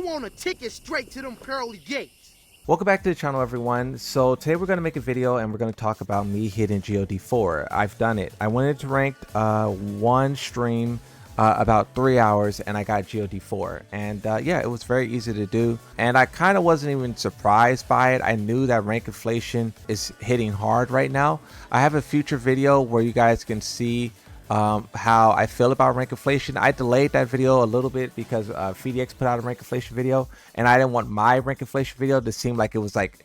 want a ticket straight to them pearly gates. Welcome back to the channel, everyone. So today we're going to make a video and we're going to talk about me hitting GOD 4. I've done it. I went into ranked one stream about 3 hours and I got GOD 4, and yeah, it was very easy to do, and I kind of wasn't even surprised by it. I knew that rank inflation is hitting hard right now. I have a future video where you guys can see how I feel about rank inflation. I delayed that video a little bit because FDX put out a rank inflation video, and I didn't want my rank inflation video to seem like it was like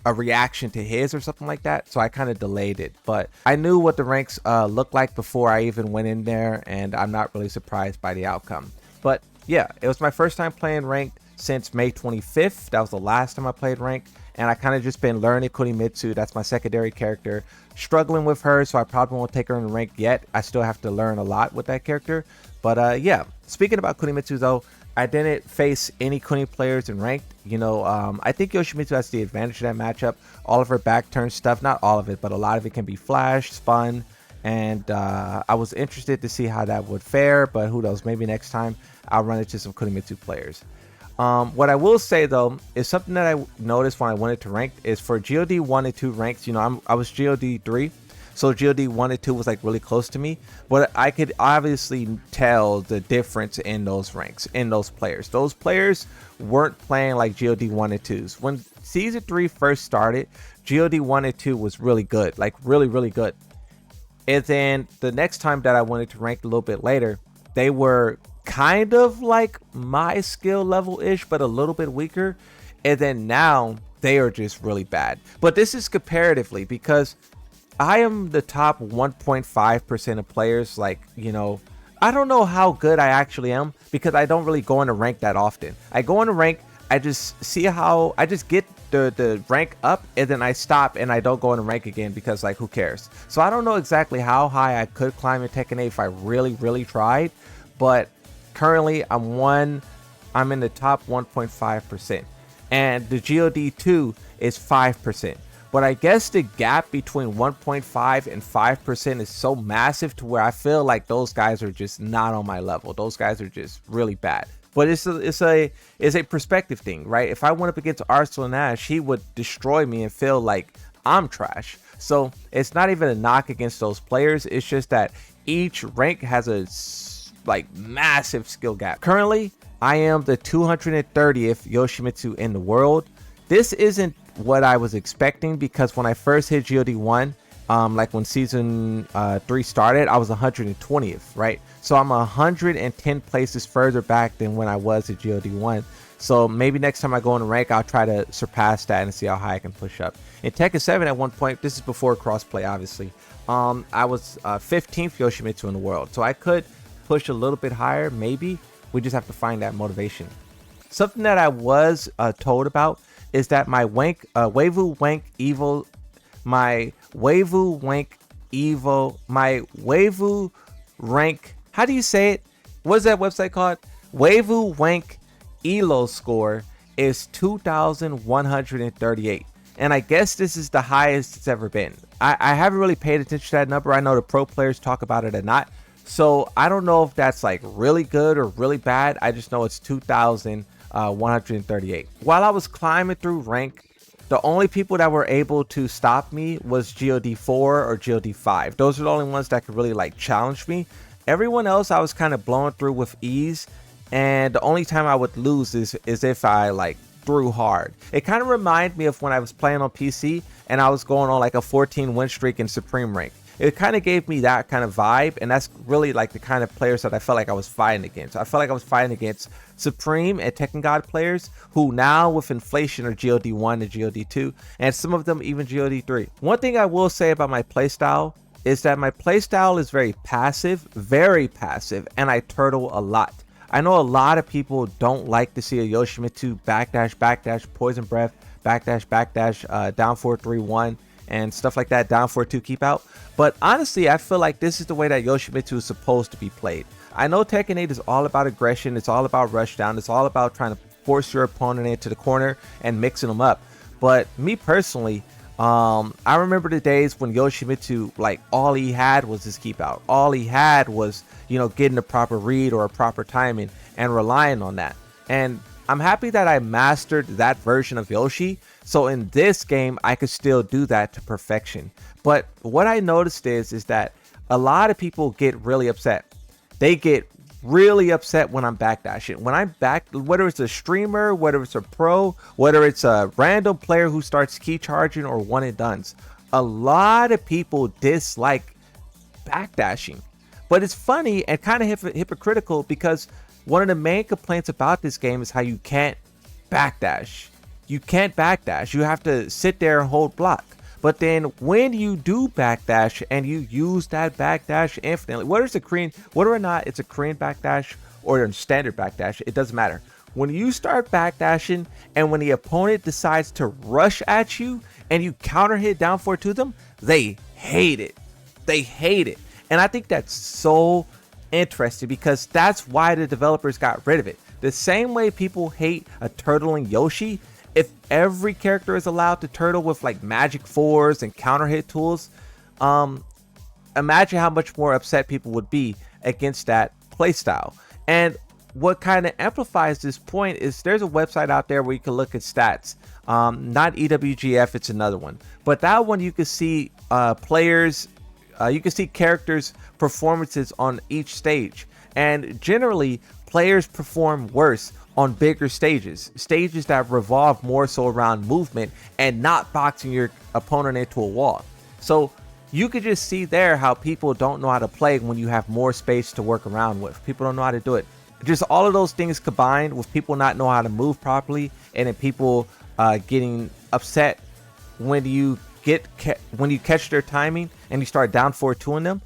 a reaction to his or something like that, so I kind of delayed it. But I knew what the ranks looked like before I even went in there, and I'm not really surprised by the outcome. But yeah, it was my first time playing ranked since May 25th. That was the last time I played ranked, and I kind of just been learning Kunimitsu. That's my secondary character, struggling with her, so I probably won't take her in rank yet. I still have to learn a lot with that character. But yeah, speaking about Kunimitsu though, I didn't face any Kuni players in ranked. You know, I think Yoshimitsu has the advantage of that matchup. All of her back turn stuff, not all of it, but a lot of it can be flashed, spun, and I was interested to see how that would fare, but who knows, maybe next time I'll run into some Kunimitsu players. What I will say though is something that I noticed when I went into ranked is for GOD 1 and 2 ranks, you know, I was GOD 3, so GOD 1 and 2 was like really close to me, but I could obviously tell the difference in those ranks, in those players. Those players weren't playing like GOD 1 and 2s. When season 3 first started, GOD 1 and 2 was really good, like really good. And then the next time that I went into ranked a little bit later, they were kind of like my skill level ish, but a little bit weaker. And then now they are just really bad. But this is comparatively, because I am the top 1.5% of players. Like, you know, I don't know how good I actually am because I don't really go into rank that often. I go into rank, I just see how I just get the rank up, and then I stop and I don't go into rank again because, like, who cares? So I don't know exactly how high I could climb in Tekken 8 if I really tried, but currently I'm in the top 1.5%, and the GOD 2 is 5%. But I guess the gap between 1.5 and 5% is so massive to where I feel like those guys are just not on my level. Those guys are just really bad. But it's a perspective thing, right? If I went up against Arsenal Nash, he would destroy me and feel like I'm trash. So it's not even a knock against those players. It's just that each rank has a like massive skill gap. Currently, I am the 230th Yoshimitsu in the world. This isn't what I was expecting, because when I first hit GOD 1, like when season 3 started, I was 120th, right? So I'm 110 places further back than when I was at GOD 1. So maybe next time I go in rank, I'll try to surpass that and see how high I can push up. In Tekken 7 at one point, this is before crossplay obviously, I was 15th Yoshimitsu in the world. So I could push a little bit higher, maybe. We just have to find that motivation. Something that I was told about is that my waifu rank, how do you say it? What's that website called? Waifu rank elo score is 2,138, and I guess this is the highest it's ever been. I haven't really paid attention to that number. I know the pro players talk about it or not, so I don't know if that's like really good or really bad. I just know it's 2,138. While I was climbing through rank, the only people that were able to stop me was GOD 4 or GOD 5. Those are the only ones that could really like challenge me. Everyone else I was kind of blowing through with ease, and the only time I would lose is if I like threw hard. It kind of reminded me of when I was playing on PC and I was going on like a 14 win streak in Supreme rank. It kind of gave me that kind of vibe, and that's really like the kind of players that I felt like I was fighting against. I felt like I was fighting against Supreme and Tekken God players who now with inflation are GOD 1 and GOD 2, and some of them even GOD 3. One thing I will say about my playstyle is that my playstyle is very passive, and I turtle a lot. I know a lot of people don't like to see a Yoshimitsu backdash, poison breath, backdash, down 4-3-1, and stuff like that, down 4-2 keep out. But honestly, I feel like this is the way that Yoshimitsu is supposed to be played. I know Tekken 8 is all about aggression, it's all about rush down, it's all about trying to force your opponent into the corner and mixing them up. But me personally, I remember the days when Yoshimitsu, like, all he had was his keep out. All he had was, you know, getting a proper read or a proper timing and relying on that. And I'm happy that I mastered that version of Yoshi, so in this game I could still do that to perfection. But what I noticed is that a lot of people get really upset. They get really upset when I'm backdashing. When I'm back, whether it's a streamer, whether it's a pro, whether it's a random player who starts key charging or one and dones, a lot of people dislike backdashing. But it's funny and kind of hypocritical, because one of the main complaints about this game is how you can't backdash. You can't backdash. You have to sit there and hold block. But then when you do backdash and you use that backdash infinitely, whether or not it's a Korean backdash or a standard backdash, it doesn't matter. When you start backdashing and when the opponent decides to rush at you and you counter hit down forward to them, they hate it. They hate it. And I think that's so interesting, because that's why the developers got rid of it. The same way people hate a turtling Yoshi, if every character is allowed to turtle with like magic fours and counter hit tools, imagine how much more upset people would be against that playstyle. And what kind of amplifies this point is there's a website out there where you can look at stats. Not EWGF, it's another one. But that one you can see players, you can see characters' performances on each stage. And generally, players perform worse on bigger stages that revolve more so around movement and not boxing your opponent into a wall. So you could just see there how people don't know how to play when you have more space to work around with. People don't know how to do it. Just all of those things combined with people not know how to move properly, and then people getting upset when you catch their timing and you start down 4-2-ing them.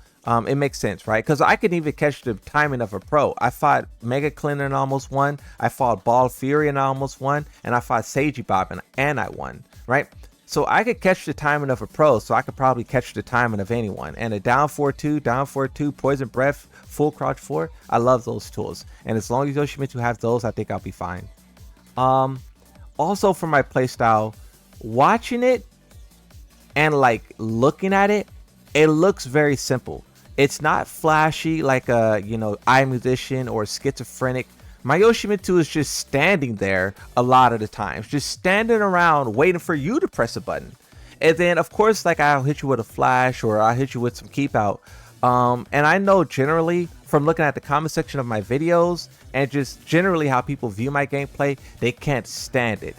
It makes sense, right? Because I could even catch the timing of a pro. I fought Mega Clint and almost won. I fought Ball Fury and I almost won. And I fought Seiji Bob and I won, right? So I could catch the timing of a pro, so I could probably catch the timing of anyone. And a down 4-2, poison breath, full crouch 4, I love those tools. And as long as Yoshimitsu has those, I think I'll be fine. Also for my playstyle, watching it and like looking at it, it looks very simple. It's not flashy like a, iMusician or Schizophrenic. My Yoshimitsu is just standing there a lot of the times, just standing around waiting for you to press a button. And then of course, like I'll hit you with a flash or I'll hit you with some keep out. And I know generally from looking at the comment section of my videos and just generally how people view my gameplay, they can't stand it.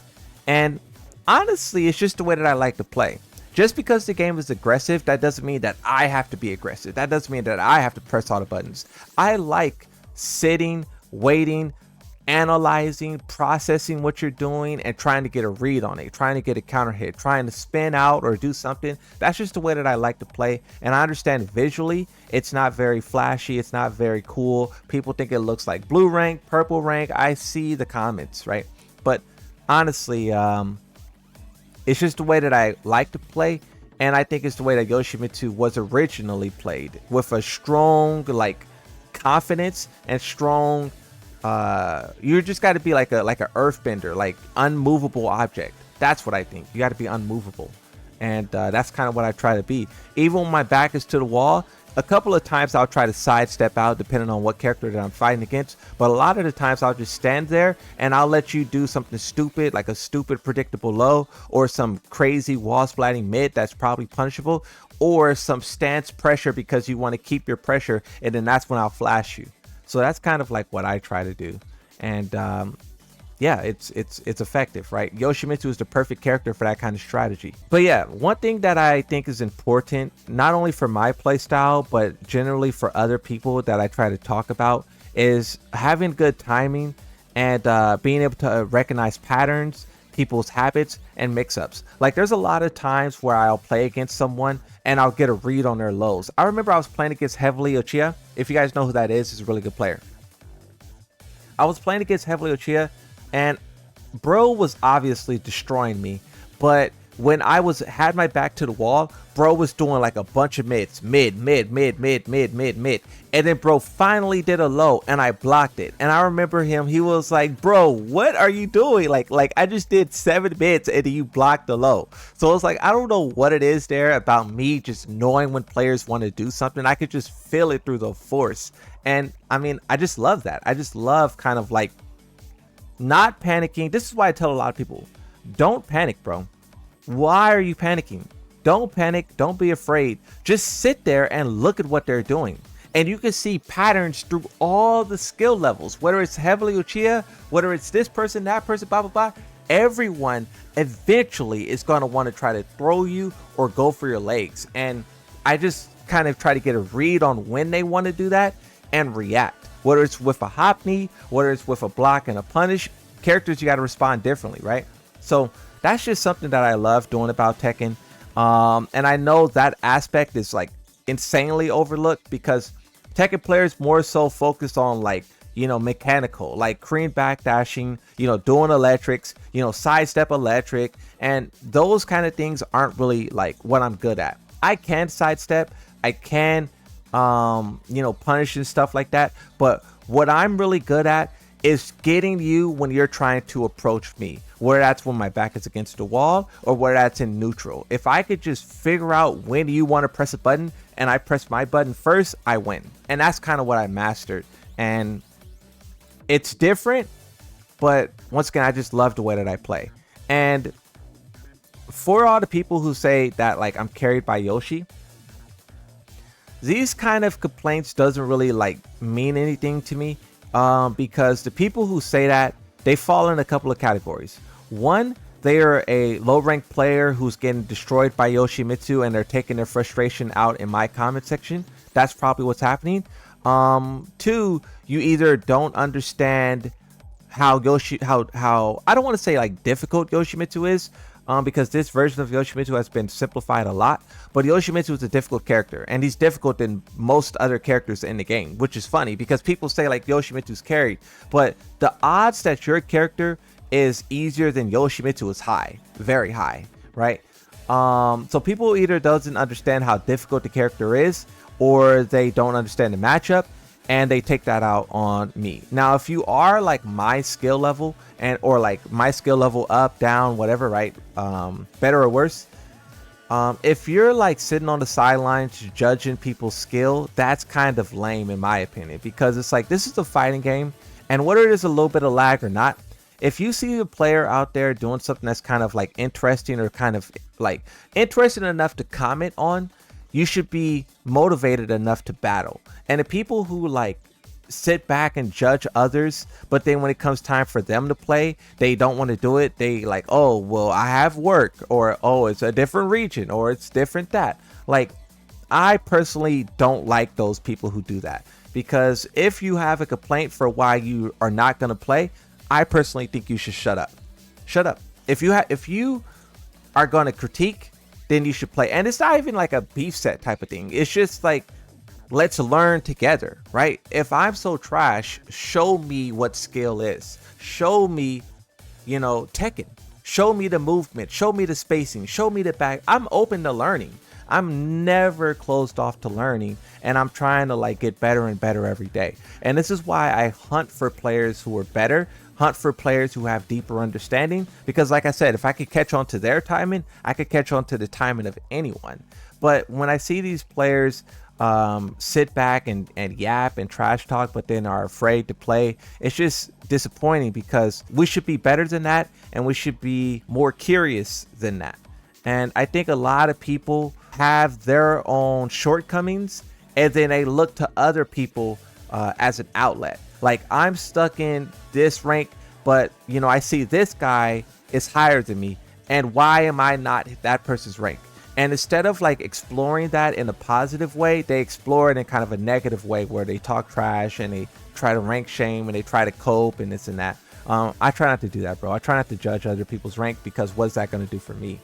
And honestly, it's just the way that I like to play. Just because the game is aggressive, that doesn't mean that I have to be aggressive. That doesn't mean that I have to press all the buttons. I like sitting, waiting, analyzing, processing what you're doing, and trying to get a read on it, trying to get a counter hit, trying to spin out or do something. That's just the way that I like to play. And I understand visually, it's not very flashy. It's not very cool. People think it looks like blue rank, purple rank. I see the comments, right? But honestly, it's just the way that I like to play, and I think it's the way that Yoshimitsu was originally played, with a strong like confidence and strong. You just got to be like a earthbender, like unmovable object. That's what I think. You got to be unmovable, and that's kind of what I try to be. Even when my back is to the wall, a couple of times I'll try to sidestep out depending on what character that I'm fighting against, but a lot of the times I'll just stand there and I'll let you do something stupid, like a stupid predictable low, or some crazy wall splatting mid that's probably punishable, or some stance pressure because you want to keep your pressure, and then that's when I'll flash you. So that's kind of like what I try to do. And yeah, it's effective, right? Yoshimitsu is the perfect character for that kind of strategy. But yeah, one thing that I think is important, not only for my playstyle, but generally for other people that I try to talk about, is having good timing and being able to recognize patterns, people's habits, and mix-ups. Like there's a lot of times where I'll play against someone and I'll get a read on their lows. I remember I was playing against Heavily Uchiha. If you guys know who that is, he's a really good player. I was playing against Heavily Uchiha, and bro was obviously destroying me, but when I had my back to the wall, bro was doing like a bunch of mids, mid, and then bro finally did a low and I blocked it. And I remember he was like, bro, what are you doing? Like I just did 7 mids and then you blocked the low. So it's like, I don't know what it is there about me just knowing when players want to do something. I could just feel it through the force. And I mean, I just love that. I just love kind of like not panicking. This is why I tell a lot of people, don't panic, bro. Why are you panicking? Don't panic. Don't be afraid. Just sit there and look at what they're doing. And you can see patterns through all the skill levels, whether it's heavily Uchiha, whether it's this person, that person, blah, blah, blah. Everyone eventually is going to want to try to throw you or go for your legs. And I just kind of try to get a read on when they want to do that and react. Whether it's with a hop knee, whether it's with a block and a punish, characters, you got to respond differently, right? So that's just something that I love doing about Tekken. And I know that aspect is like insanely overlooked because Tekken players more so focus on like, you know, mechanical, like Korean backdashing, you know, doing electrics, you know, sidestep electric, and those kind of things aren't really like what I'm good at. I can sidestep, I can, you know, punish and stuff like that, but what I'm really good at is getting you when you're trying to approach me, whether that's when my back is against the wall or whether that's in neutral. If I could just figure out when you want to press a button and I press my button first, I win. And that's kind of what I mastered. And it's different, but once again, I just love the way that I play. And for all the people who say that like I'm carried by Yoshi, these kind of complaints doesn't really like mean anything to me. Because the people who say that, they fall in a couple of categories. One, they are a low-ranked player who's getting destroyed by Yoshimitsu and they're taking their frustration out in my comment section. That's probably what's happening. Two, you either don't understand how I don't want to say like difficult Yoshimitsu is, because this version of Yoshimitsu has been simplified a lot, but Yoshimitsu is a difficult character and he's difficult than most other characters in the game, which is funny because people say like Yoshimitsu's carried, but the odds that your character is easier than Yoshimitsu is high, very high, right? So people either doesn't understand how difficult the character is, or they don't understand the matchup and they take that out on me. Now, if you are like my skill level and or like my skill level up, down, whatever, right? Better or worse. If you're like sitting on the sidelines judging people's skill, that's kind of lame in my opinion, because it's like, this is a fighting game, and whether there's a little bit of lag or not, if you see a player out there doing something that's kind of like interesting or kind of like interesting enough to comment on, you should be motivated enough to battle. And the people who like sit back and judge others, but then when it comes time for them to play, they don't want to do it. They like, oh, well, I have work, or oh, it's a different region, or it's different that. Like, I personally don't like those people who do that, because if you have a complaint for why you are not going to play, I personally think you should shut up. Shut up. If you are going to critique, then you should play. And it's not even like a beef set type of thing. It's just like, let's learn together, right? If I'm so trash, show me what skill is. Show me, you know, Tekken. Show me the movement. Show me the spacing. Show me the back. I'm open to learning. I'm never closed off to learning, and I'm trying to like get better and better every day. And this is why I hunt for players who are better, hunt for players who have deeper understanding, because like I said, if I could catch on to their timing, I could catch on to the timing of anyone. But when I see these players sit back and yap and trash talk, but then are afraid to play, it's just disappointing, because we should be better than that, and we should be more curious than that. And I think a lot of people have their own shortcomings, and then they look to other people as an outlet. Like, I'm stuck in this rank, but you know, I see this guy is higher than me, and why am I not that person's rank? And instead of like exploring that in a positive way, they explore it in kind of a negative way, where they talk trash and they try to rank shame and they try to cope and this and that. I try not to do that, bro. I try not to judge other people's rank, because what's that going to do for me?